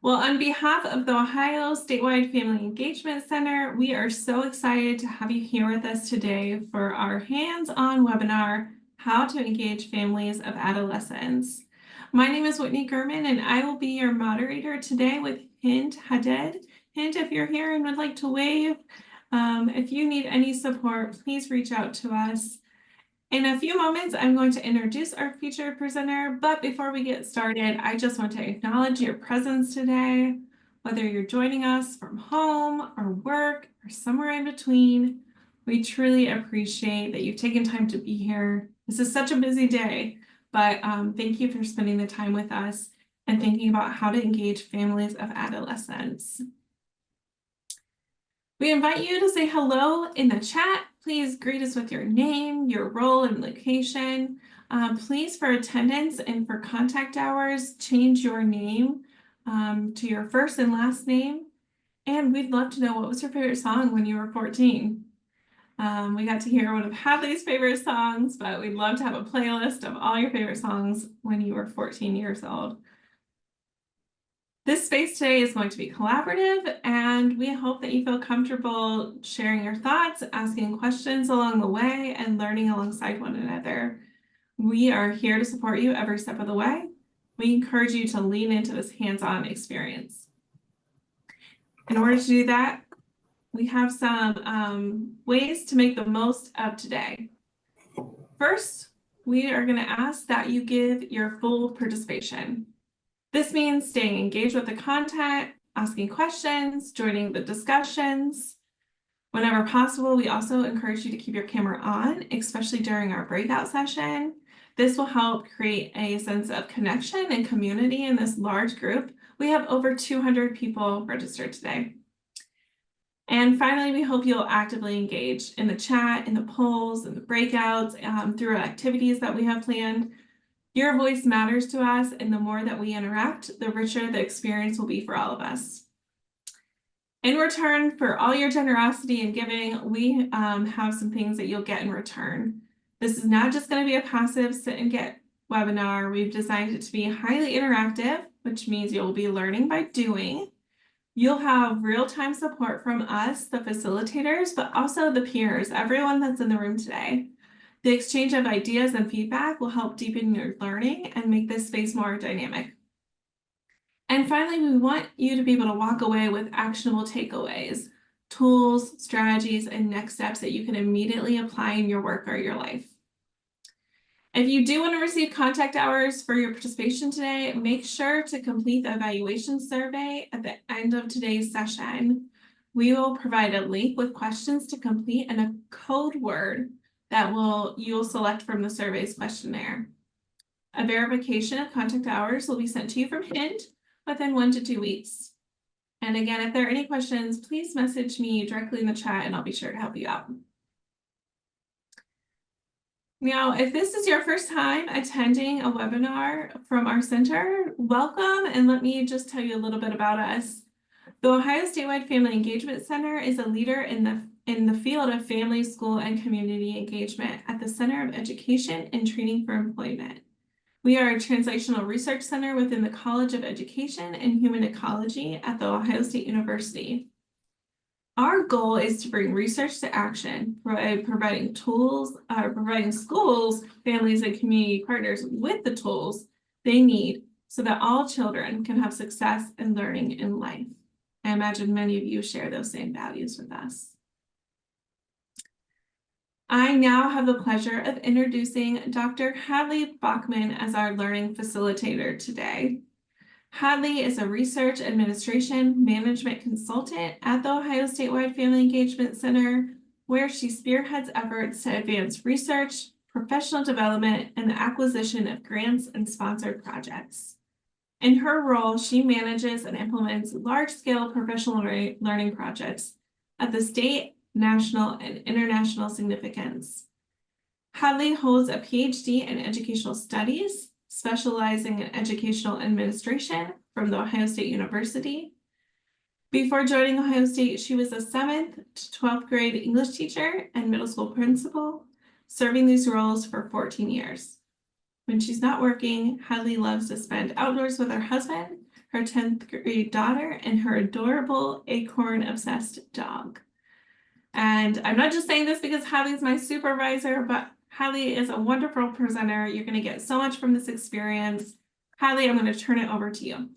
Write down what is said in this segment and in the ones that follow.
Well, on behalf of the Ohio Statewide Family Engagement Center, we are so excited to have you here with us today for our hands-on webinar, How to Engage Families of Adolescents. My name is Whitney Gurman, and I will be your moderator today with Hind Hadid. Hind, if you're here and would like to wave, if you need any support, please reach out to us. In a few moments, I'm going to introduce our featured presenter, but before we get started, I just want to acknowledge your presence today. Whether you're joining us from home or work or somewhere in between, we truly appreciate that you've taken time to be here. This is such a busy day, but thank you for spending the time with us and thinking about how to engage families of adolescents. We invite you to say hello in the chat. Please greet us with your name, your role and location. Please, for attendance and for contact hours, change your name to your first and last name. And we'd love to know, what was your favorite song when you were 14? We got to hear one of Hadley's favorite songs, but we'd love to have a playlist of all your favorite songs when you were 14 years old. This space today is going to be collaborative, and we hope that you feel comfortable sharing your thoughts, asking questions along the way, and learning alongside one another. We are here to support you every step of the way. We encourage you to lean into this hands-on experience. In order to do that, we have some ways to make the most of today. First, we are going to ask that you give your full participation. This means staying engaged with the content, asking questions, joining the discussions. Whenever possible, we also encourage you to keep your camera on, especially during our breakout session. This will help create a sense of connection and community in this large group. We have over 200 people registered today. And finally, we hope you'll actively engage in the chat, in the polls, in the breakouts, through activities that we have planned. Your voice matters to us, and the more that we interact, the richer the experience will be for all of us. In return for all your generosity and giving, we have some things that you'll get in return. This is not just going to be a passive sit and get webinar. We've designed it to be highly interactive, which means you'll be learning by doing. You'll have real-time support from us, the facilitators, but also the peers, everyone that's in the room today. The exchange of ideas and feedback will help deepen your learning and make this space more dynamic. And finally, we want you to be able to walk away with actionable takeaways, tools, strategies, and next steps that you can immediately apply in your work or your life. If you do want to receive contact hours for your participation today, make sure to complete the evaluation survey at the end of today's session. We will provide a link with questions to complete and a code word that you'll select from the survey's questionnaire. A verification of contact hours will be sent to you from Hind within 1 to 2 weeks. And again, if there are any questions, please message me directly in the chat and I'll be sure to help you out. Now, if this is your first time attending a webinar from our center, welcome, and let me just tell you a little bit about us. The Ohio Statewide Family Engagement Center is a leader in the field of family, school, and community engagement at the Center of Education and Training for Employment. We are a translational research center within the College of Education and Human Ecology at The Ohio State University. Our goal is to bring research to action by providing schools, families, and community partners with the tools they need so that all children can have success and learning in life. I imagine many of you share those same values with us. I now have the pleasure of introducing Dr. Hadley Bachman as our learning facilitator today. Hadley is a research administration management consultant at the Ohio Statewide Family Engagement Center, where she spearheads efforts to advance research, professional development, and the acquisition of grants and sponsored projects. In her role, she manages and implements large-scale professional learning projects at the state, national, and international significance. Hadley holds a PhD in educational studies, specializing in educational administration from The Ohio State University. Before joining Ohio State, she was a 7th to 12th grade English teacher and middle school principal, serving these roles for 14 years. When she's not working, Hadley loves to spend outdoors with her husband, her 10th grade daughter, and her adorable acorn-obsessed dog. And I'm not just saying this because Hallie's my supervisor, but Hallie is a wonderful presenter. You're going to get so much from this experience. Hallie, I'm going to turn it over to you.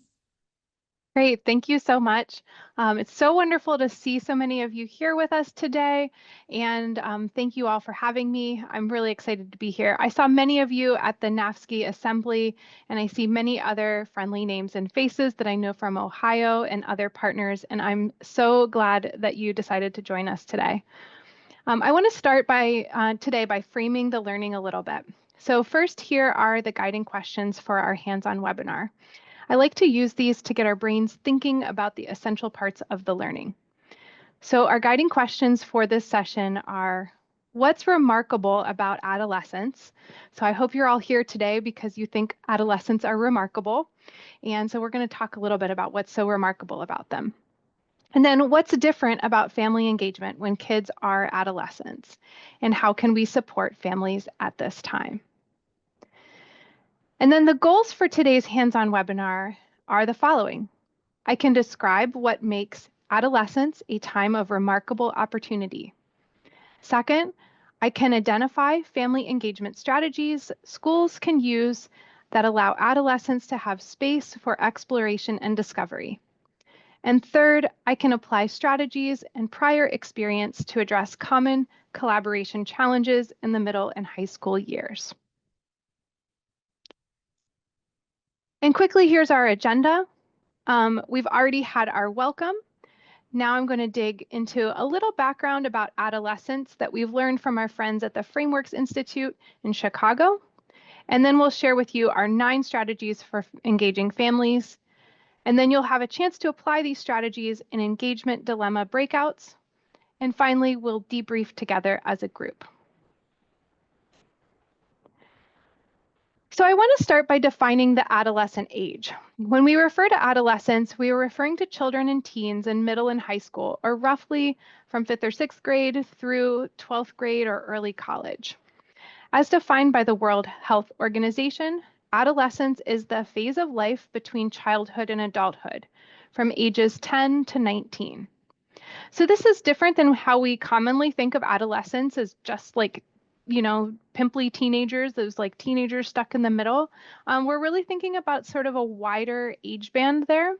Great, thank you so much. It's so wonderful to see so many of you here with us today, and thank you all for having me. I'm really excited to be here. I saw many of you at the NAFSCI Assembly, and I see many other friendly names and faces that I know from Ohio and other partners, and I'm so glad that you decided to join us today. I want to start today by framing the learning a little bit. So first, here are the guiding questions for our hands-on webinar. I like to use these to get our brains thinking about the essential parts of the learning. So our guiding questions for this session are, what's remarkable about adolescence? So I hope you're all here today because you think adolescents are remarkable. And so we're going to talk a little bit about what's so remarkable about them. And then what's different about family engagement when kids are adolescents? And how can we support families at this time? And then the goals for today's hands-on webinar are the following. I can describe what makes adolescence a time of remarkable opportunity. Second, I can identify family engagement strategies schools can use that allow adolescents to have space for exploration and discovery. And third, I can apply strategies and prior experience to address common collaboration challenges in the middle and high school years. And quickly, here's our agenda. We've already had our welcome. Now I'm going to dig into a little background about adolescence that we've learned from our friends at the Frameworks Institute in Chicago. And then we'll share with you our 9 strategies for engaging families. And then you'll have a chance to apply these strategies in engagement dilemma breakouts. And finally, we'll debrief together as a group. So I want to start by defining the adolescent age. When we refer to adolescence, we are referring to children and teens in middle and high school, or roughly from 5th or 6th grade through 12th grade or early college. As defined by the World Health Organization, adolescence is the phase of life between childhood and adulthood, from ages 10 to 19. So this is different than how we commonly think of adolescence as just like, pimply teenagers, those like teenagers stuck in the middle. We're really thinking about sort of a wider age band there.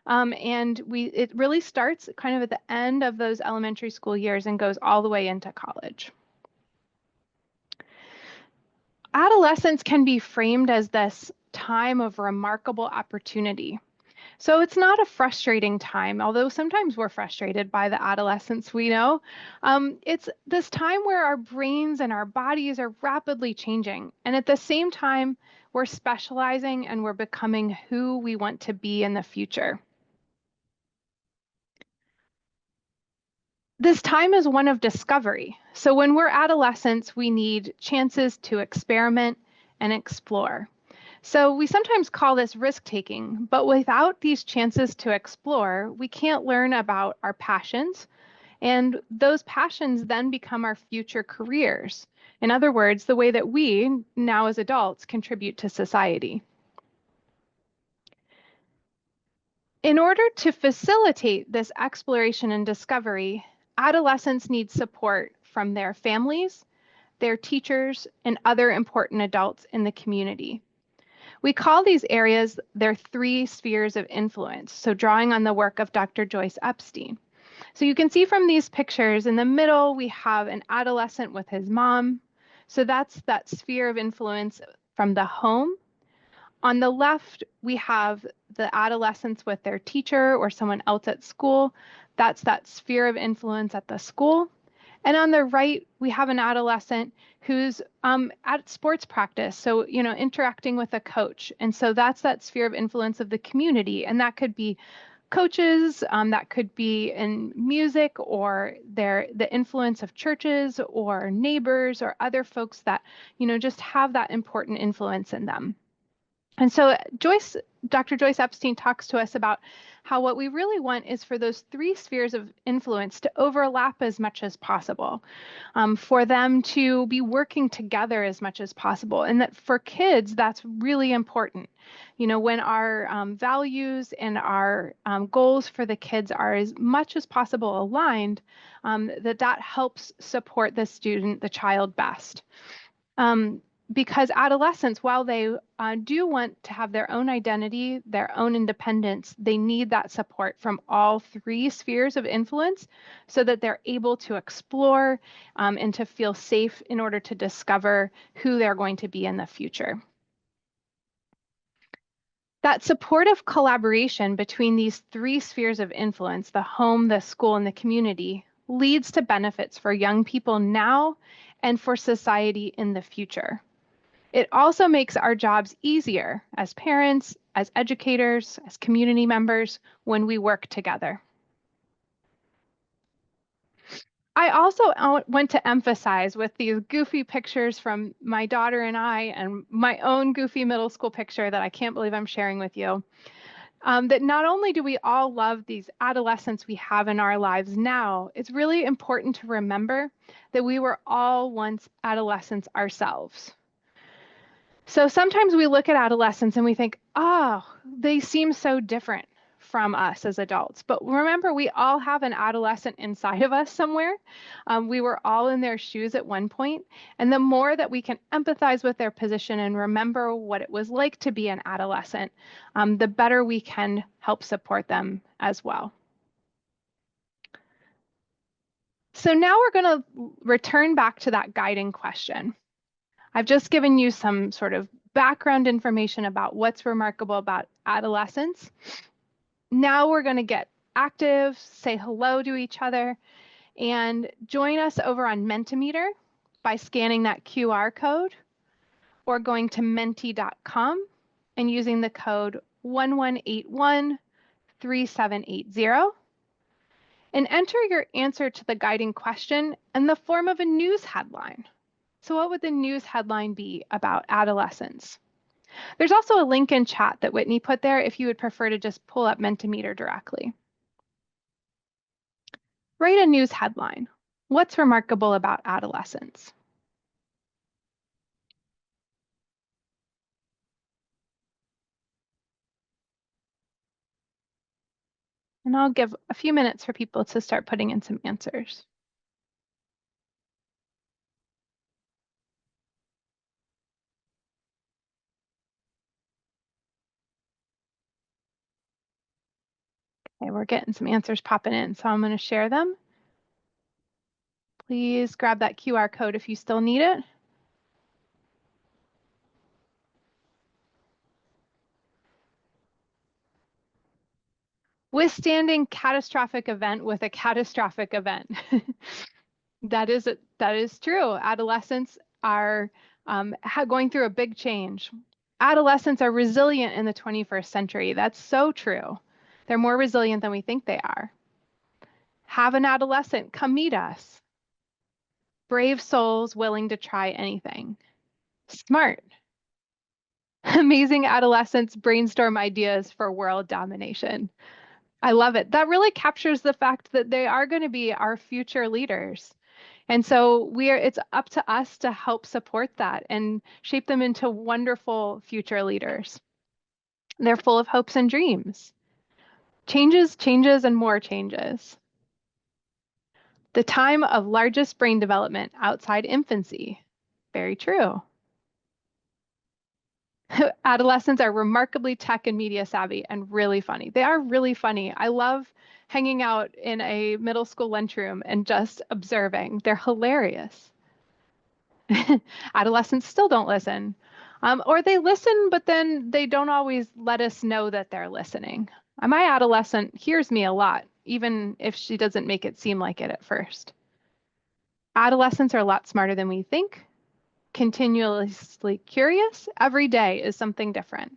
And it really starts kind of at the end of those elementary school years and goes all the way into college. Adolescence can be framed as this time of remarkable opportunity. So it's not a frustrating time, although sometimes we're frustrated by the adolescence we know. It's this time where our brains and our bodies are rapidly changing. And at the same time, we're specializing and we're becoming who we want to be in the future. This time is one of discovery. So when we're adolescents, we need chances to experiment and explore. So we sometimes call this risk-taking, but without these chances to explore, we can't learn about our passions, and those passions then become our future careers. In other words, the way that we, now as adults, contribute to society. In order to facilitate this exploration and discovery, adolescents need support from their families, their teachers, and other important adults in the community. We call these areas their 3 spheres of influence, so drawing on the work of Dr. Joyce Epstein. So you can see from these pictures, in the middle, we have an adolescent with his mom. So that's that sphere of influence from the home. On the left, we have the adolescents with their teacher or someone else at school. That's that sphere of influence at the school. And on the right, we have an adolescent who's at sports practice, so interacting with a coach. And so that's that sphere of influence of the community. And that could be coaches, that could be in music, or the influence of churches or neighbors or other folks that just have that important influence in them. And so Dr. Joyce Epstein talks to us about how what we really want is for those three spheres of influence to overlap as much as possible, for them to be working together as much as possible. And that for kids, that's really important. You know, when our values and our goals for the kids are as much as possible aligned, that helps support the student, the child best. Um, because adolescents, while they do want to have their own identity, their own independence, they need that support from all three spheres of influence so that they're able to explore and to feel safe in order to discover who they're going to be in the future. That supportive collaboration between these three spheres of influence, the home, the school, and the community, leads to benefits for young people now and for society in the future. It also makes our jobs easier as parents, as educators, as community members when we work together. I also want to emphasize with these goofy pictures from my daughter and I, and my own goofy middle school picture that I can't believe I'm sharing with you, that not only do we all love these adolescents we have in our lives now, it's really important to remember that we were all once adolescents ourselves. So sometimes we look at adolescents and we think, oh, they seem so different from us as adults. But remember, we all have an adolescent inside of us somewhere. We were all in their shoes at one point. And the more that we can empathize with their position and remember what it was like to be an adolescent, the better we can help support them as well. So now we're going to return back to that guiding question. I've just given you some sort of background information about what's remarkable about adolescence. Now we're going to get active, say hello to each other, and join us over on Mentimeter by scanning that QR code or going to menti.com and using the code 11813780 and enter your answer to the guiding question in the form of a news headline. So what would the news headline be about adolescence? There's also a link in chat that Whitney put there if you would prefer to just pull up Mentimeter directly. Write a news headline. What's remarkable about adolescence? And I'll give a few minutes for people to start putting in some answers. Okay, we're getting some answers popping in, so I'm going to share them. Please grab that QR code if you still need it. Withstanding catastrophic event with a catastrophic event. That is true. Adolescents are going through a big change. Adolescents are resilient in the 21st century. That's so true. They're more resilient than we think they are. Have an adolescent come meet us. Brave souls willing to try anything. Smart. Amazing adolescents brainstorm ideas for world domination. I love it. That really captures the fact that they are going to be our future leaders. And so it's up to us to help support that and shape them into wonderful future leaders. They're full of hopes and dreams. Changes, changes, and more changes. The time of largest brain development outside infancy. Very true. Adolescents are remarkably tech and media savvy and really funny. They are really funny. I love hanging out in a middle school lunchroom and just observing. They're hilarious. Adolescents still don't listen. Or they listen, but then they don't always let us know that they're listening. My adolescent hears me a lot, even if she doesn't make it seem like it at first. Adolescents are a lot smarter than we think, continuously curious. Every day is something different.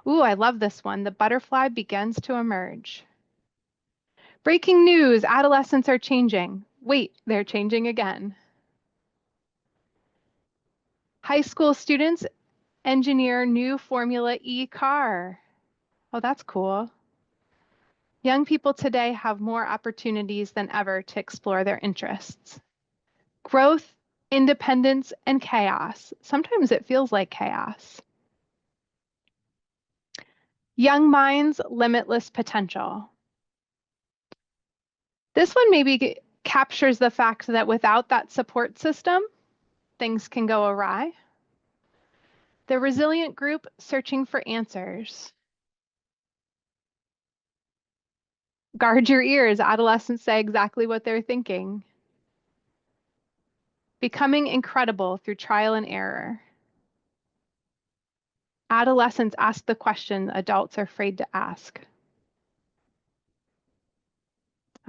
Ooh, I love this one. The butterfly begins to emerge. Breaking news, adolescents are changing. Wait, they're changing again. High school students Engineer new Formula E car. Oh, that's cool. Young people today have more opportunities than ever to explore their interests. Growth, independence, and chaos. Sometimes it feels like chaos. Young minds, limitless potential. This one maybe captures the fact that without that support system, things can go awry. The resilient group searching for answers. Guard your ears. Adolescents say exactly what they're thinking. Becoming incredible through trial and error. Adolescents ask the question adults are afraid to ask.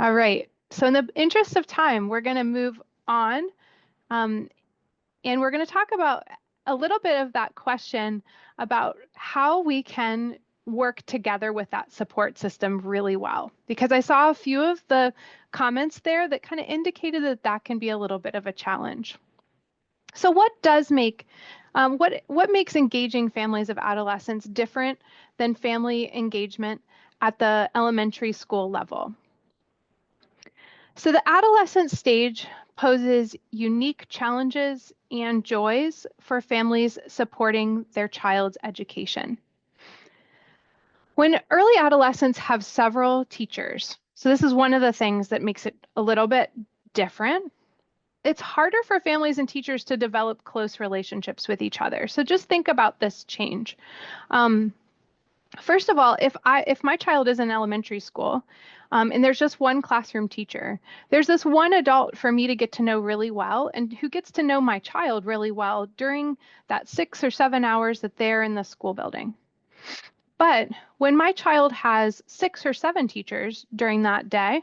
All right. So in the interest of time, we're going to move on. Um, and we're going to talk about a little bit of that question about how we can work together with that support system really well. Because I saw a few of the comments there that kind of indicated that that can be a little bit of a challenge. So what makes engaging families of adolescents different than family engagement at the elementary school level? So the adolescent stage poses unique challenges and joys for families supporting their child's education. When early adolescents have several teachers, so this is one of the things that makes it a little bit different. It's harder for families and teachers to develop close relationships with each other. So just think about this change. Um, First of all, if my child is in elementary school, and there's just one classroom teacher, there's this one adult for me to get to know really well, and who gets to know my child really well during that 6 or 7 hours that they're in the school building. But when my child has 6 or 7 teachers during that day,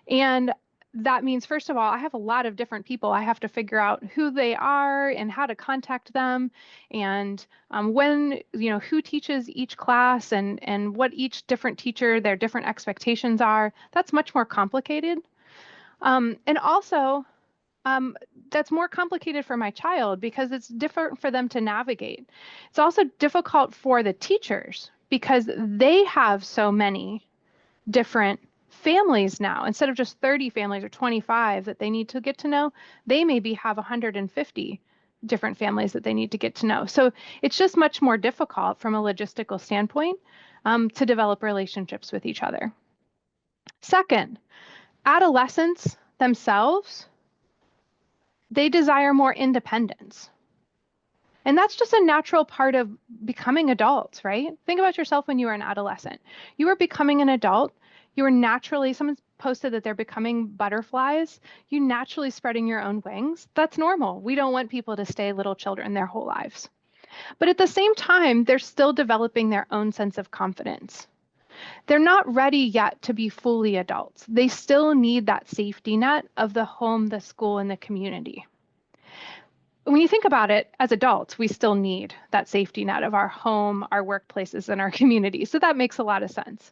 and that means, first of all, I have a lot of different people. I have to figure out who they are and how to contact them, and when, who teaches each class, and what each different teacher, their different expectations are. That's much more complicated. And also, um, that's more complicated for my child because it's different for them to navigate. It's also difficult for the teachers because they have so many different families now. Instead of just 30 families or 25 that they need to get to know, they maybe have 150 different families that they need to get to know. So it's just much more difficult from a logistical standpoint to develop relationships with each other. Second, adolescents themselves, they desire more independence. And that's just a natural part of becoming adults, right? Think about yourself when you were an adolescent. You were becoming an adult. You were naturally, someone posted that they're becoming butterflies. You naturally spreading your own wings. That's normal. We don't want people to stay little children their whole lives. But at the same time, they're still developing their own sense of confidence. They're not ready yet to be fully adults. They still need that safety net of the home, the school, and the community. When you think about it, as adults, we still need that safety net of our home, our workplaces, and our community. So that makes a lot of sense.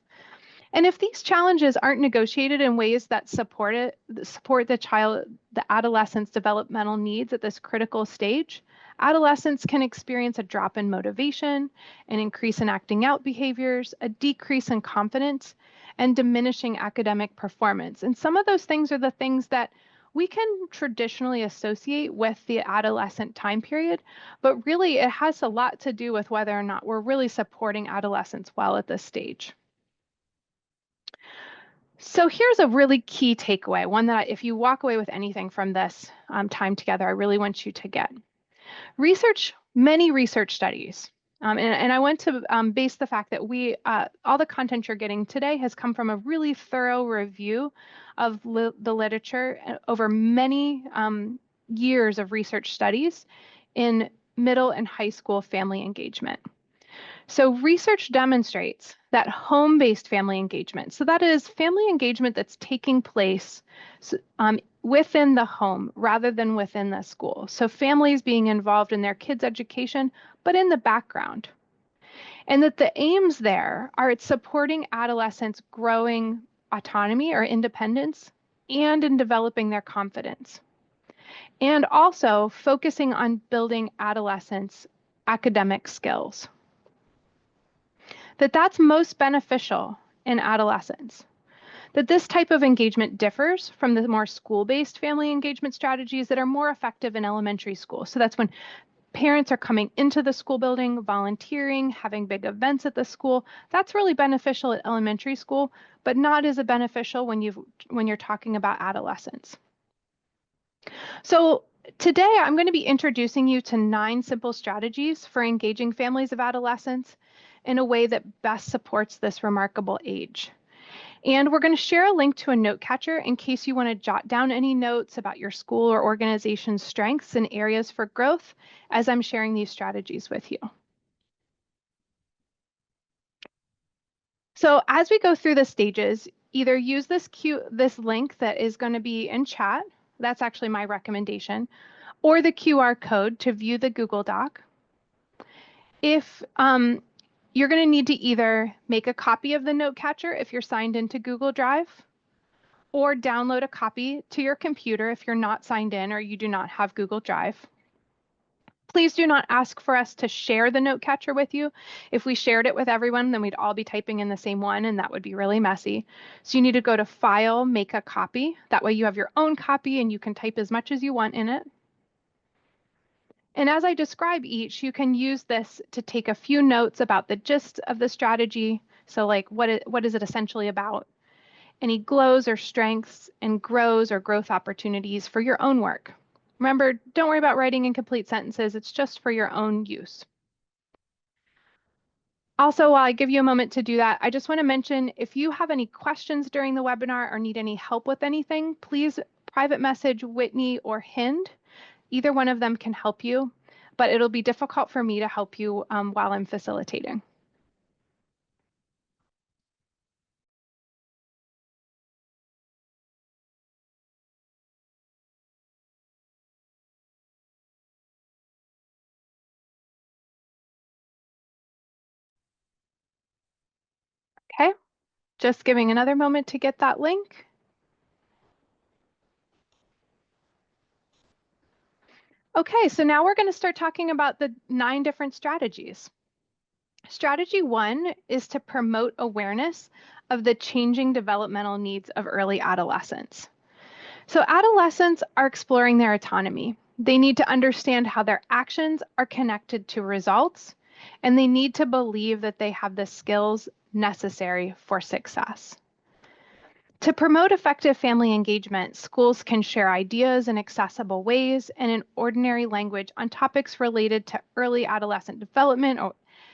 And if these challenges aren't negotiated in ways that support the adolescent's developmental needs at this critical stage, adolescents can experience a drop in motivation, an increase in acting out behaviors, a decrease in confidence, and diminishing academic performance. And some of those things are the things that we can traditionally associate with the adolescent time period, but really it has a lot to do with whether or not we're really supporting adolescents well at this stage. So here's a really key takeaway, one that if you walk away with anything from this time together, I really want you to get. Many research studies, and I want to base the fact that all the content you're getting today has come from a really thorough review of the literature over many years of research studies in middle and high school family engagement. So research demonstrates that home-based family engagement, so that is family engagement that's taking place within the home rather than within the school. So families being involved in their kids' education, but in the background. And that the aims there are at supporting adolescents' growing autonomy or independence and in developing their confidence. And also focusing on building adolescents' academic skills. That's most beneficial in adolescence. That this type of engagement differs from the more school-based family engagement strategies that are more effective in elementary school. So that's when parents are coming into the school building, volunteering, having big events at the school. That's really beneficial at elementary school, but not as beneficial when you're talking about adolescents. So today I'm going to be introducing you to 9 simple strategies for engaging families of adolescents in a way that best supports this remarkable age. And we're going to share a link to a note catcher in case you want to jot down any notes about your school or organization's strengths and areas for growth as I'm sharing these strategies with you. So as we go through the stages, either use this link that is going to be in chat. That's actually my recommendation, or the QR code to view the Google Doc. If you're going to need to either make a copy of the note catcher if you're signed into Google Drive, or download a copy to your computer if you're not signed in or you do not have Google Drive. Please do not ask for us to share the note catcher with you. If we shared it with everyone, then we'd all be typing in the same one, and that would be really messy. So you need to go to File, Make a Copy. That way you have your own copy and you can type as much as you want in it. And as I describe each, you can use this to take a few notes about the gist of the strategy. So like what is it essentially about? Any glows or strengths and grows or growth opportunities for your own work. Remember, don't worry about writing incomplete sentences. It's just for your own use. Also, while I give you a moment to do that, I just want to mention if you have any questions during the webinar or need any help with anything, please private message Whitney or Hind. Either one of them can help you, but it'll be difficult for me to help you while I'm facilitating. Okay, just giving another moment to get that link. Okay, so now we're going to start talking about the 9 different strategies. Strategy 1 is to promote awareness of the changing developmental needs of early adolescents. So adolescents are exploring their autonomy. They need to understand how their actions are connected to results, and they need to believe that they have the skills necessary for success. To promote effective family engagement, schools can share ideas in accessible ways and in ordinary language on topics related to early adolescent development,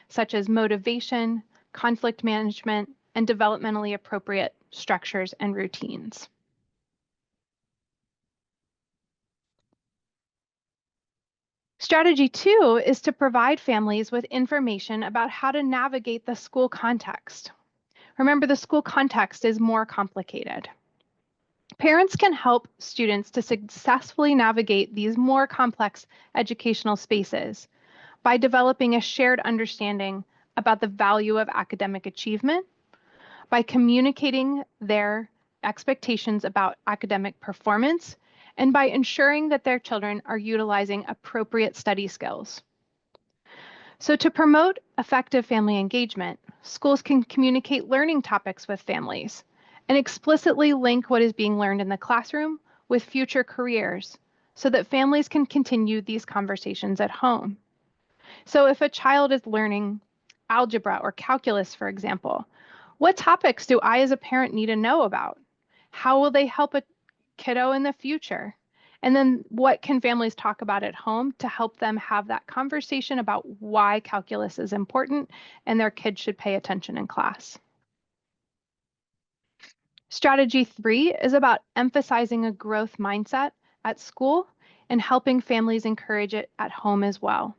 such as motivation, conflict management, and developmentally appropriate structures and routines. Strategy 2 is to provide families with information about how to navigate the school context. Remember, the school context is more complicated. Parents can help students to successfully navigate these more complex educational spaces by developing a shared understanding about the value of academic achievement, by communicating their expectations about academic performance, and by ensuring that their children are utilizing appropriate study skills. So to promote effective family engagement, schools can communicate learning topics with families and explicitly link what is being learned in the classroom with future careers so that families can continue these conversations at home. So if a child is learning algebra or calculus, for example, what topics do I as a parent need to know about? How will they help a kiddo in the future? And then what can families talk about at home to help them have that conversation about why calculus is important and their kids should pay attention in class? Strategy 3 is about emphasizing a growth mindset at school and helping families encourage it at home as well.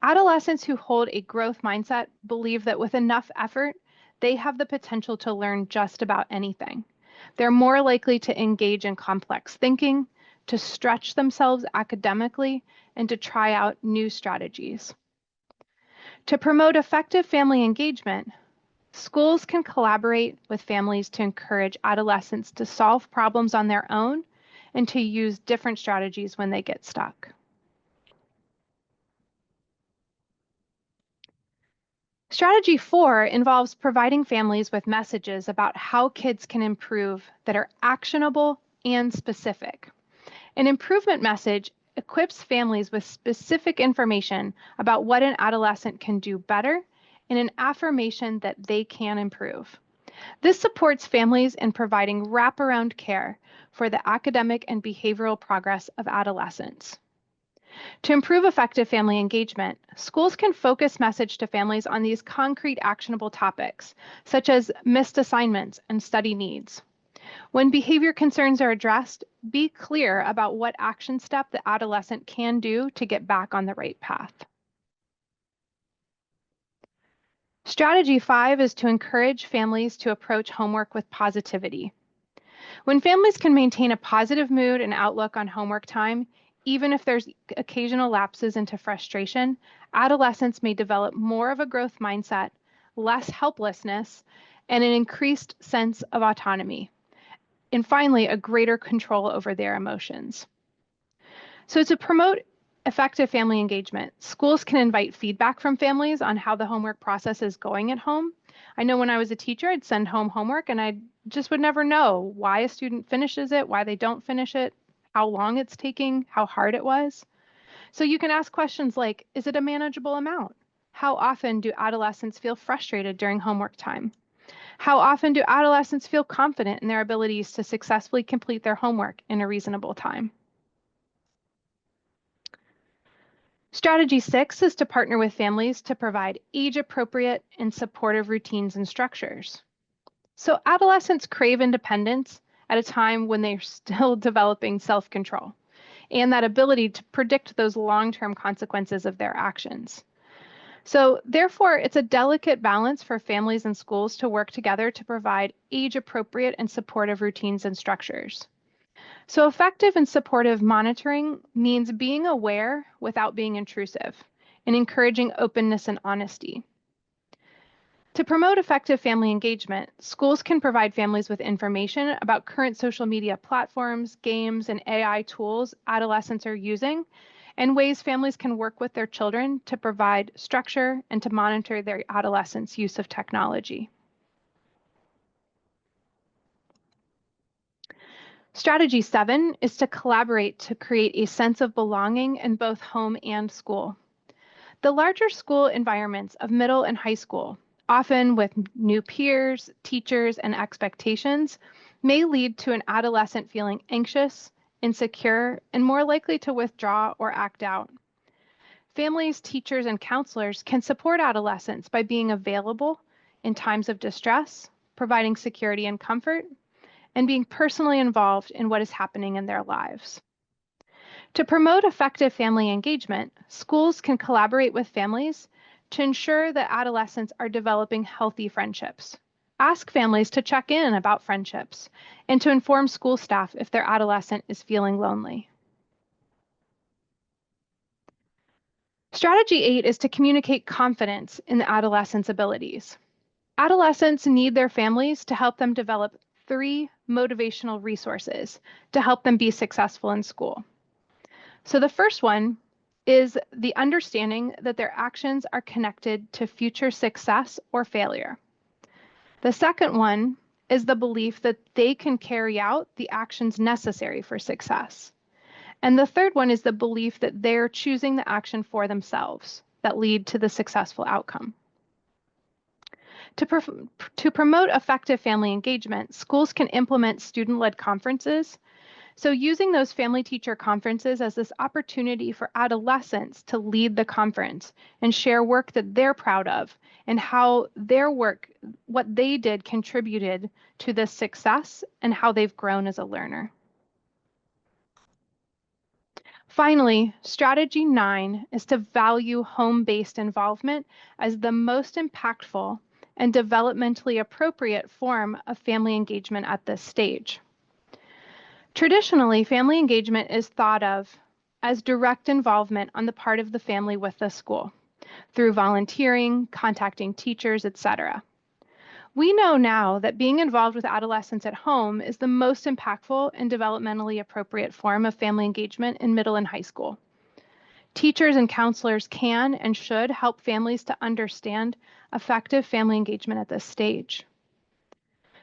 Adolescents who hold a growth mindset believe that with enough effort, they have the potential to learn just about anything. They're more likely to engage in complex thinking, to stretch themselves academically, and to try out new strategies. To promote effective family engagement, schools can collaborate with families to encourage adolescents to solve problems on their own and to use different strategies when they get stuck. Strategy 4 involves providing families with messages about how kids can improve that are actionable and specific. An improvement message equips families with specific information about what an adolescent can do better and an affirmation that they can improve. This supports families in providing wraparound care for the academic and behavioral progress of adolescents. To improve effective family engagement, schools can focus message to families on these concrete actionable topics, such as missed assignments and study needs. When behavior concerns are addressed, be clear about what action step the adolescent can do to get back on the right path. Strategy 5 is to encourage families to approach homework with positivity. When families can maintain a positive mood and outlook on homework time, even if there's occasional lapses into frustration, adolescents may develop more of a growth mindset, less helplessness, and an increased sense of autonomy. And finally, a greater control over their emotions. So to promote effective family engagement, schools can invite feedback from families on how the homework process is going at home. I know when I was a teacher, I'd send home homework and I just would never know why a student finishes it, why they don't finish it, how long it's taking, how hard it was. So you can ask questions like, is it a manageable amount? How often do adolescents feel frustrated during homework time? How often do adolescents feel confident in their abilities to successfully complete their homework in a reasonable time? Strategy 6 is to partner with families to provide age-appropriate and supportive routines and structures. So adolescents crave independence at a time when they're still developing self-control and that ability to predict those long-term consequences of their actions. So therefore, it's a delicate balance for families and schools to work together to provide age-appropriate and supportive routines and structures. So effective and supportive monitoring means being aware without being intrusive and encouraging openness and honesty. To promote effective family engagement, schools can provide families with information about current social media platforms, games, and AI tools adolescents are using, and ways families can work with their children to provide structure and to monitor their adolescents' use of technology. Strategy 7 is to collaborate to create a sense of belonging in both home and school. The larger school environments of middle and high school, often with new peers, teachers, and expectations, may lead to an adolescent feeling anxious, insecure, and more likely to withdraw or act out. Families, teachers, and counselors can support adolescents by being available in times of distress, providing security and comfort, and being personally involved in what is happening in their lives. To promote effective family engagement, schools can collaborate with families to ensure that adolescents are developing healthy friendships. Ask families to check in about friendships and to inform school staff if their adolescent is feeling lonely. Strategy 8 is to communicate confidence in the adolescent's abilities. Adolescents need their families to help them develop 3 motivational resources to help them be successful in school. So the first one is the understanding that their actions are connected to future success or failure. The second one is the belief that they can carry out the actions necessary for success. And the third one is the belief that they're choosing the action for themselves that lead to the successful outcome. To promote effective family engagement, schools can implement student-led conferences. So using those family-teacher conferences as this opportunity for adolescents to lead the conference and share work that they're proud of and how their work, what they did contributed to this success and how they've grown as a learner. Finally, strategy 9 is to value home-based involvement as the most impactful and developmentally appropriate form of family engagement at this stage. Traditionally, family engagement is thought of as direct involvement on the part of the family with the school through volunteering, contacting teachers, etc. We know now that being involved with adolescents at home is the most impactful and developmentally appropriate form of family engagement in middle and high school. Teachers and counselors can and should help families to understand effective family engagement at this stage.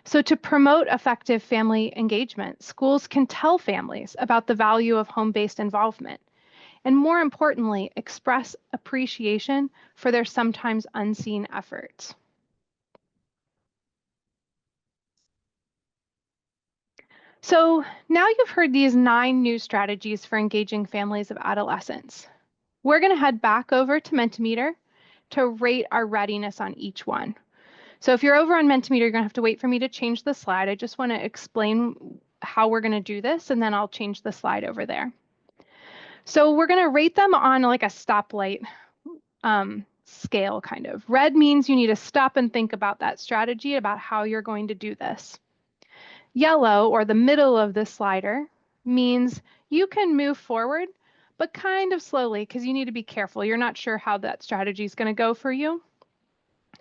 So, to promote effective family engagement, schools can tell families about the value of home based involvement and, more importantly, express appreciation for their sometimes unseen efforts. So, now you've heard these 9 new strategies for engaging families of adolescents. We're going to head back over to Mentimeter to rate our readiness on each one. So if you're over on Mentimeter, you're going to have to wait for me to change the slide. I just want to explain how we're going to do this, and then I'll change the slide over there. So we're going to rate them on like a stoplight scale, kind of. Red means you need to stop and think about that strategy, about how you're going to do this. Yellow, or the middle of the slider, means you can move forward, but kind of slowly because you need to be careful. You're not sure how that strategy is going to go for you.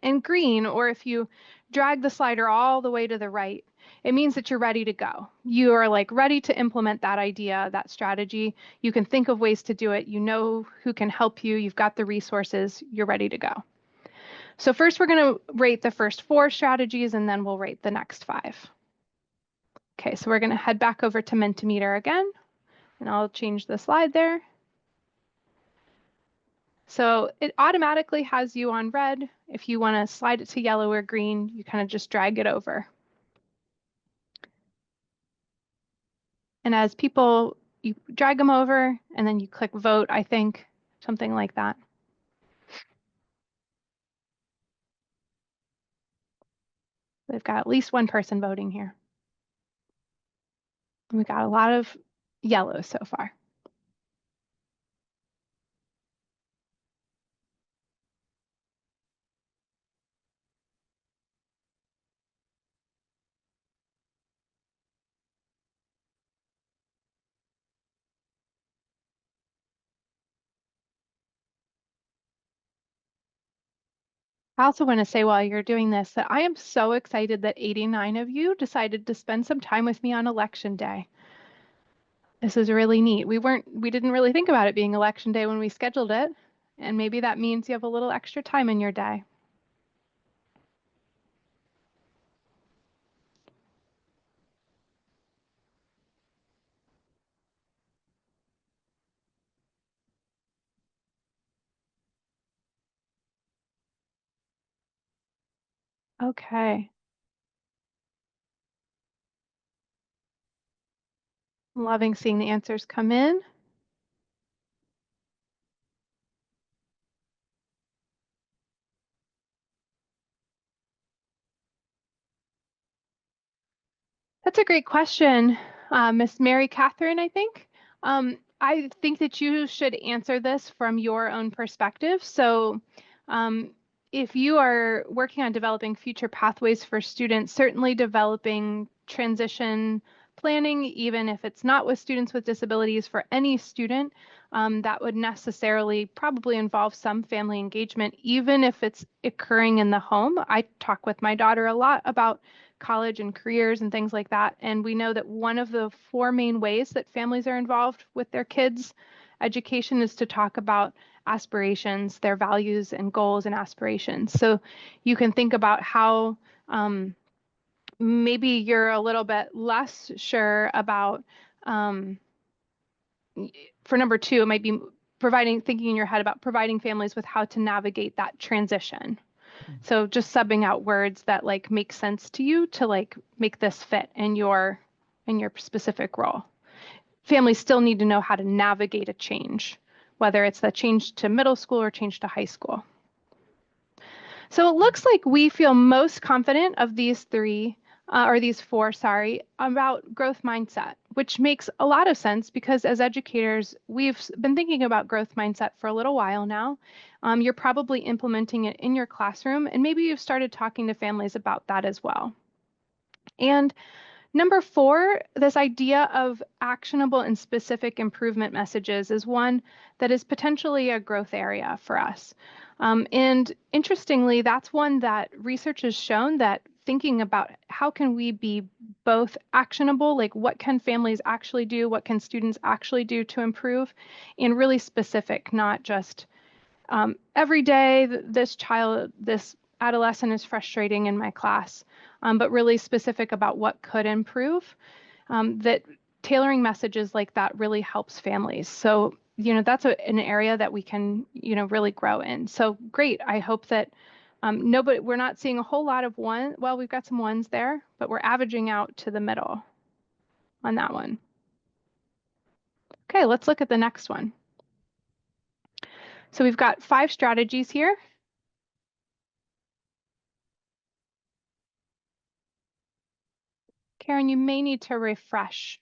And green, or if you drag the slider all the way to the right, it means that you're ready to go. You are like ready to implement that idea, that strategy. You can think of ways to do it. You know who can help you. You've got the resources. You're ready to go. So first we're going to rate the first 4 strategies, and then we'll rate the next 5. Okay, so we're going to head back over to Mentimeter again, and I'll change the slide there. So it automatically has you on red. If you want to slide it to yellow or green, you kind of just drag it over. And as people, you drag them over and then you click vote, I think, something like that. We've got at least one person voting here. And we got a lot of yellow so far. I also want to say while you're doing this that I am so excited that 89 of you decided to spend some time with me on election day. This is really neat. We didn't really think about it being election day when we scheduled it, and maybe that means you have a little extra time in your day. Okay. I'm loving seeing the answers come in. That's a great question, Miss Mary Catherine, I think. I think that you should answer this from your own perspective. So if you are working on developing future pathways for students, certainly developing transition planning, even if it's not with students with disabilities, for any student, that would necessarily probably involve some family engagement, even if it's occurring in the home. I talk with my daughter a lot about college and careers and things like that. And we know that one of the 4 main ways that families are involved with their kids' education is to talk about aspirations, their values and goals and aspirations. So you can think about how maybe you're a little bit less sure about, for number 2, it might be thinking in your head about providing families with how to navigate that transition. So just subbing out words that like make sense to you to like make this fit in your specific role. Families still need to know how to navigate a change, whether it's the change to middle school or change to high school. So it looks like we feel most confident of these 4, about growth mindset, which makes a lot of sense because as educators, we've been thinking about growth mindset for a little while now. You're probably implementing it in your classroom, and maybe you've started talking to families about that as well. And number 4, this idea of actionable and specific improvement messages is one that is potentially a growth area for us. And interestingly, that's one that research has shown that thinking about how can we be both actionable, like what can families actually do, what can students actually do to improve, and really specific, not just every day this adolescent is frustrating in my class, but really specific about what could improve. That tailoring messages like that really helps families. So, that's an area that we can, really grow in. So great. I hope that we're not seeing a whole lot of one. Well, we've got some ones there, but we're averaging out to the middle on that one. Okay, let's look at the next one. So we've got 5 strategies here. Karen, you may need to refresh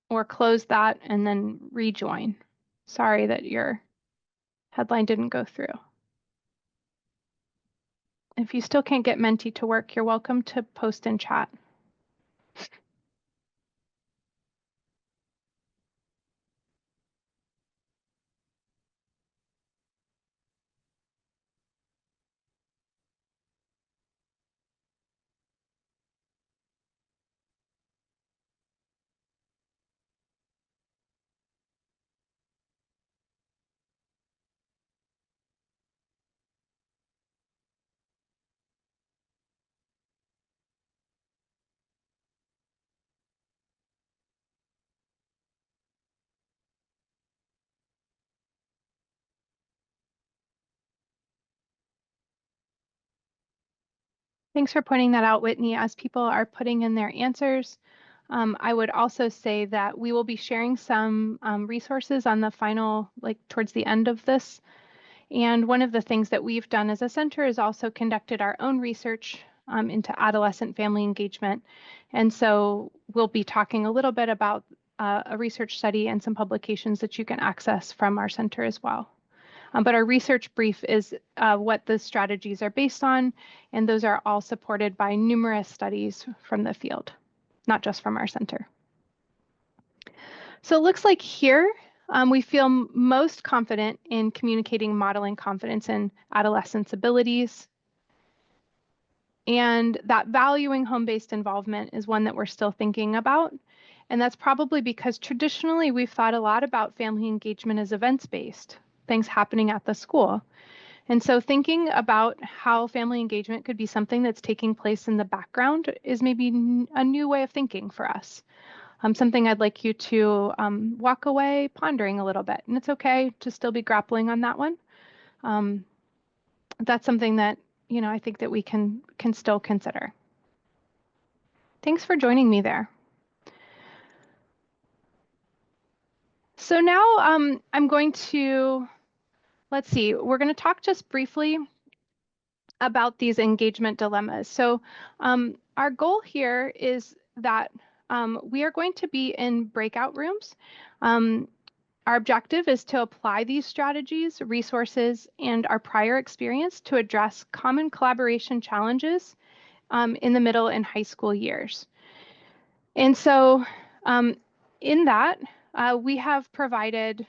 or close that and then rejoin. Sorry that your headline didn't go through. If you still can't get Menti to work, you're welcome to post in chat. Thanks for pointing that out, Whitney. As people are putting in their answers, I would also say that we will be sharing some resources on the final, like towards the end of this. And one of the things that we've done as a center is also conducted our own research into adolescent family engagement. And so we'll be talking a little bit about a research study and some publications that you can access from our center as well. But our research brief is what the strategies are based on, and those are all supported by numerous studies from the field, not just from our center. So it looks like here we feel most confident in communicating, modeling confidence in adolescents' abilities. And that valuing home-based involvement is one that we're still thinking about. And that's probably because traditionally we've thought a lot about family engagement as events-based, things happening at the school. And so thinking about how family engagement could be something that's taking place in the background is maybe a new way of thinking for us. Something I'd like you to walk away pondering a little bit. And it's okay to still be grappling on that one. That's something that, I think that we can still consider. Thanks for joining me there. So now I'm going to, let's see, we're going to talk just briefly about these engagement dilemmas. So our goal here is that we are going to be in breakout rooms. Our objective is to apply these strategies, resources, and our prior experience to address common collaboration challenges in the middle and high school years. And so in that, we have provided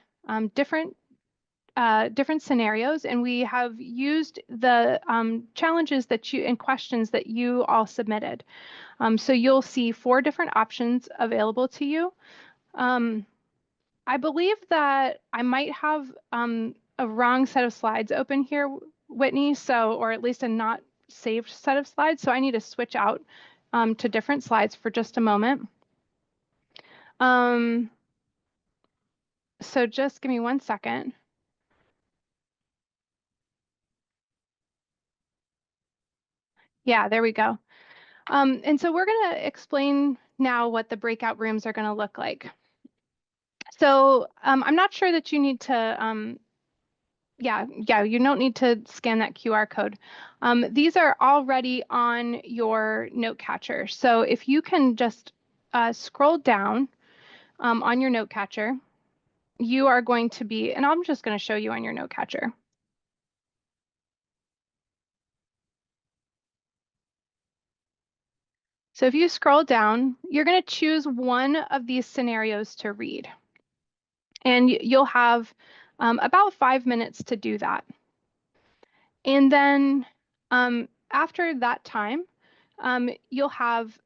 different scenarios, and we have used the challenges that you and questions that you all submitted. So you'll see 4 different options available to you. I believe that I might have a wrong set of slides open here, Whitney, or at least a not saved set of slides. So I need to switch out to different slides for just a moment. So just give me 1 second. Yeah, there we go. And so we're going to explain now what the breakout rooms are going to look like. So I'm not sure that you need to, you don't need to scan that QR code. These are already on your note catcher. So if you can just scroll down on your note catcher, you are going to be, and I'm just going to show you on your note catcher. So if you scroll down, you're going to choose one of these scenarios to read. And you'll have about 5 minutes to do that. And then after that time, you'll have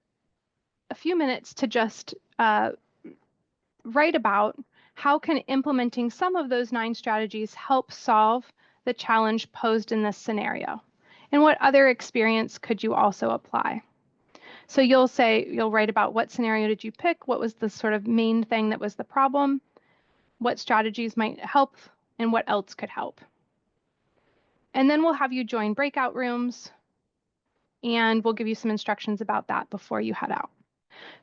a few minutes to just write about how can implementing some of those 9 strategies help solve the challenge posed in this scenario? And what other experience could you also apply? So you'll write about what scenario did you pick? What was the sort of main thing that was the problem? What strategies might help? And what else could help? And then we'll have you join breakout rooms and we'll give you some instructions about that before you head out.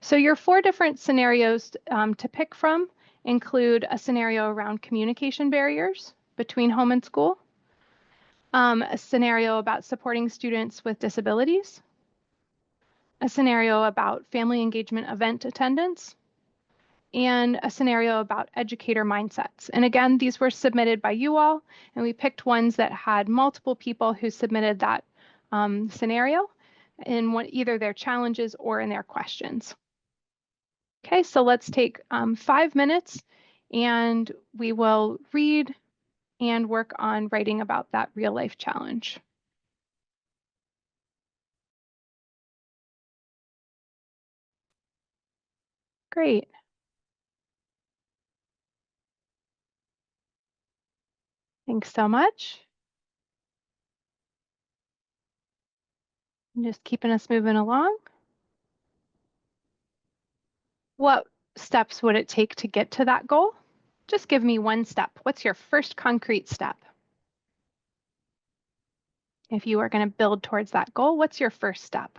So your 4 different scenarios to pick from include a scenario around communication barriers between home and school, a scenario about supporting students with disabilities, a scenario about family engagement event attendance, and a scenario about educator mindsets. And again, these were submitted by you all, and we picked ones that had multiple people who submitted that scenario in either their challenges or in their questions. Okay, so let's take 5 minutes and we will read and work on writing about that real life challenge. Great. Thanks so much. And just keeping us moving along. What steps would it take to get to that goal? Just give me one step. What's your first concrete step? If you are going to build towards that goal, what's your first step?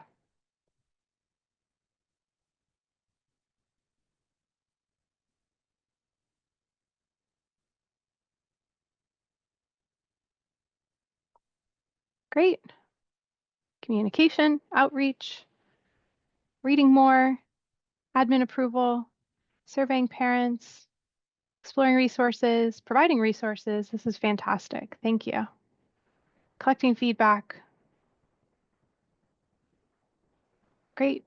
Great. Communication, outreach, reading more, admin approval, surveying parents, exploring resources, providing resources. This is fantastic. Thank you. Collecting feedback. Great.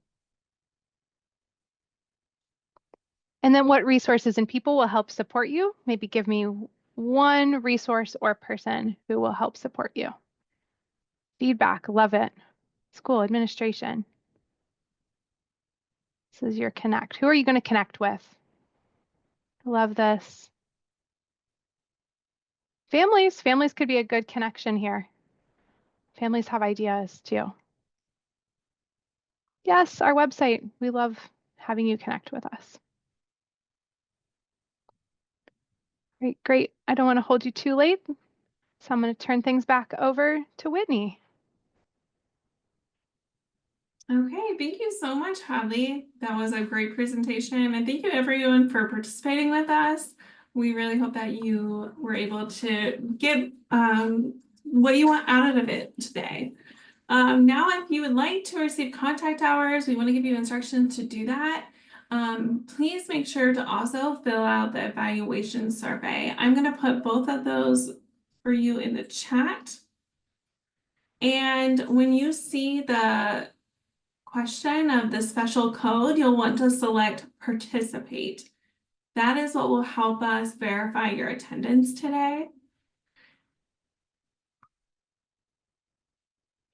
And then what resources and people will help support you? Maybe give me one resource or person who will help support you. Feedback, love it. School administration. This is your connect. Who are you going to connect with? Love this. Families could be a good connection here. Families have ideas too. Yes, our website. We love having you connect with us. Great, great. I don't want to hold you too late, so I'm going to turn things back over to Whitney. Okay, thank you so much, Hadley. That was a great presentation, and thank you everyone for participating with us. We really hope that you were able to get what you want out of it today. Now, if you would like to receive contact hours, we want to give you instructions to do that. Please make sure to also fill out the evaluation survey. I'm going to put both of those for you in the chat. And when you see the question of the special code, you'll want to select participate. That is what will help us verify your attendance today.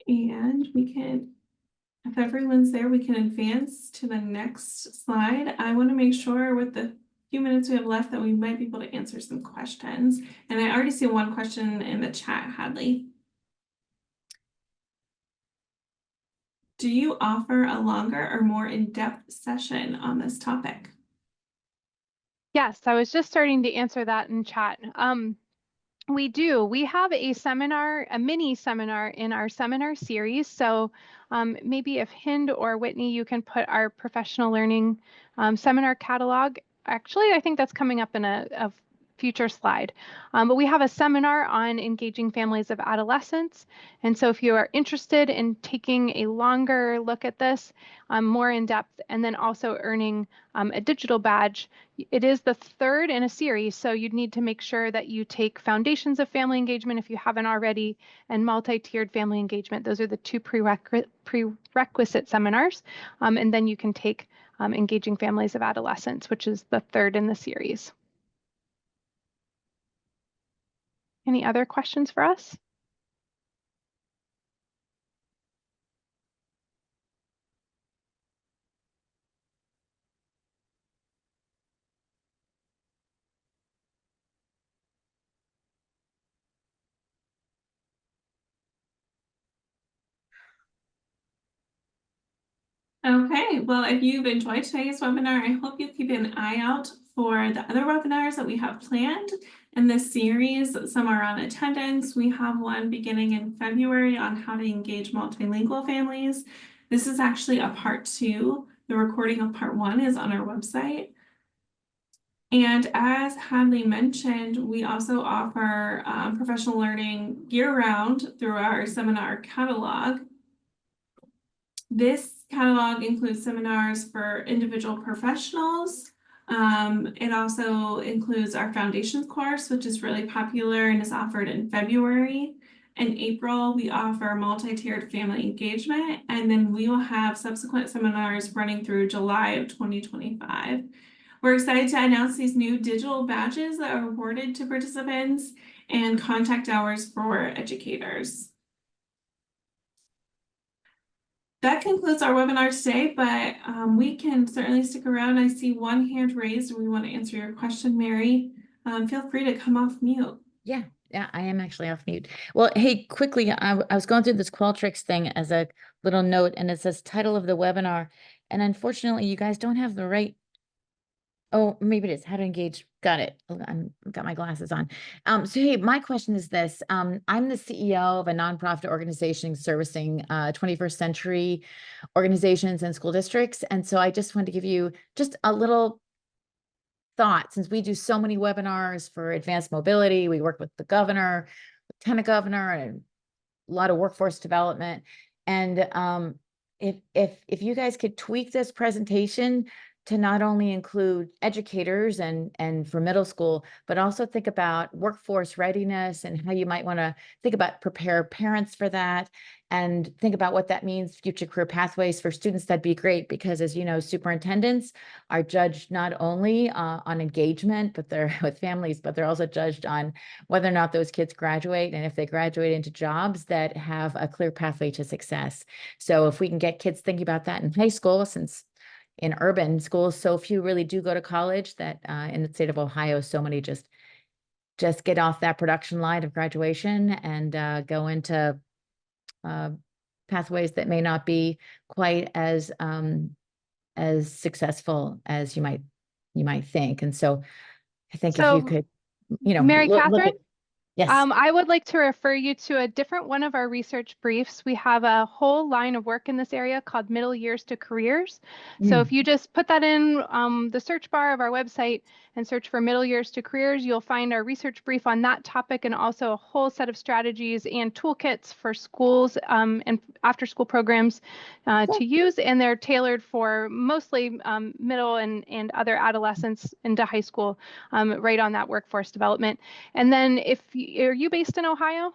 And we can, if everyone's there, we can advance to the next slide. I want to make sure with the few minutes we have left that we might be able to answer some questions. And I already see one question in the chat, Hadley. Do you offer a longer or more in-depth session on this topic? Yes, I was just starting to answer that in chat. We do. We have a seminar, a mini seminar in our seminar series. So maybe if Hind or Whitney, you can put our professional learning seminar catalog. Actually, I think that's coming up in a future slide. But we have a seminar on engaging families of adolescents. And so if you are interested in taking a longer look at this, more in depth, and then also earning a digital badge, it is the 3rd in a series. So you'd need to make sure that you take Foundations of Family Engagement if you haven't already, and Multi-Tiered Family Engagement. Those are the 2 prerequisite seminars. And then you can take Engaging Families of Adolescents, which is the 3rd in the series. Any other questions for us? Okay, well, if you've enjoyed today's webinar, I hope you keep an eye out for the other webinars that we have planned in this series. Some are on attendance. We have one beginning in February on how to engage multilingual families. This is actually a part 2. The recording of part 1 is on our website. And as Hadley mentioned, we also offer professional learning year-round through our seminar catalog. This catalog includes seminars for individual professionals. It also includes our foundations course, which is really popular and is offered in February. In April, we offer multi-tiered family engagement, and then we will have subsequent seminars running through July of 2025. We're excited to announce these new digital badges that are awarded to participants and contact hours for educators. That concludes our webinar today, but we can certainly stick around. I see one hand raised and we want to answer your question, Mary. Feel free to come off mute. Yeah, I am actually off mute. Well, hey, quickly, I was going through this Qualtrics thing as a little note, and it says title of the webinar. And unfortunately, you guys don't have the right. Oh, maybe it is how to engage. Got it. I've got my glasses on. So hey, my question is this. I'm the CEO of a nonprofit organization servicing 21st century organizations and school districts. And so I just wanted to give you just a little thought, since we do so many webinars for advanced mobility. We work with the governor, lieutenant governor, and a lot of workforce development. And if you guys could tweak this presentation to not only include educators and for middle school, but also think about workforce readiness and how you might want to think about prepare parents for that, and think about what that means, future career pathways for students, that'd be great. Because as you know, superintendents are judged not only on engagement, but they're with families, but they're also judged on whether or not those kids graduate, and if they graduate into jobs that have a clear pathway to success. So if we can get kids thinking about that in high school, since in urban schools, so few really do go to college, that in the state of Ohio, so many just get off that production line of graduation and go into pathways that may not be quite as successful as you might think. And so I think if you So, could, Mary look Catherine, at, yes. I would like to refer you to a different one of our research briefs. We have a whole line of work in this area called Middle Years to Careers. So if you just put that in the search bar of our website and search for Middle Years to Careers, you'll find our research brief on that topic, and also a whole set of strategies and toolkits for schools and after school programs to use. And they're tailored for mostly middle and other adolescents into high school, right on that workforce development. And then are you based in Ohio?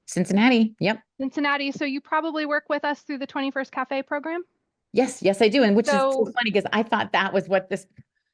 Cincinnati. Yep. Cincinnati. So you probably work with us through the 21st Cafe program. Yes, I do. And which is so So funny because I thought that was what this,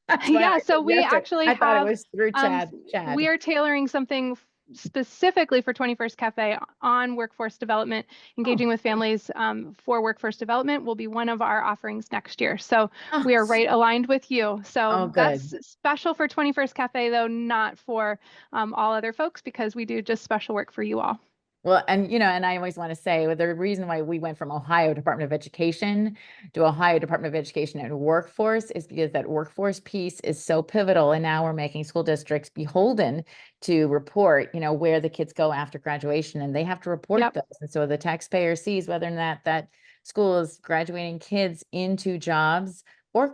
that's why I yeah, so said we yes to it. actually I thought it have, was through we Chad. are tailoring something specifically for 21st Cafe on workforce development. Oh, Engaging with families for workforce development will be one of our offerings next year. So oh, we are right aligned with you. So oh, that's good. special for 21st Cafe, though, not for all other folks, because we do just special work for you all. Well, and I always want to say, well, the reason why we went from Ohio Department of Education to Ohio Department of Education and Workforce is because that workforce piece is so pivotal. And now we're making school districts beholden to report, where the kids go after graduation, and they have to report Yep. those. And so the taxpayer sees whether or not that school is graduating kids into jobs or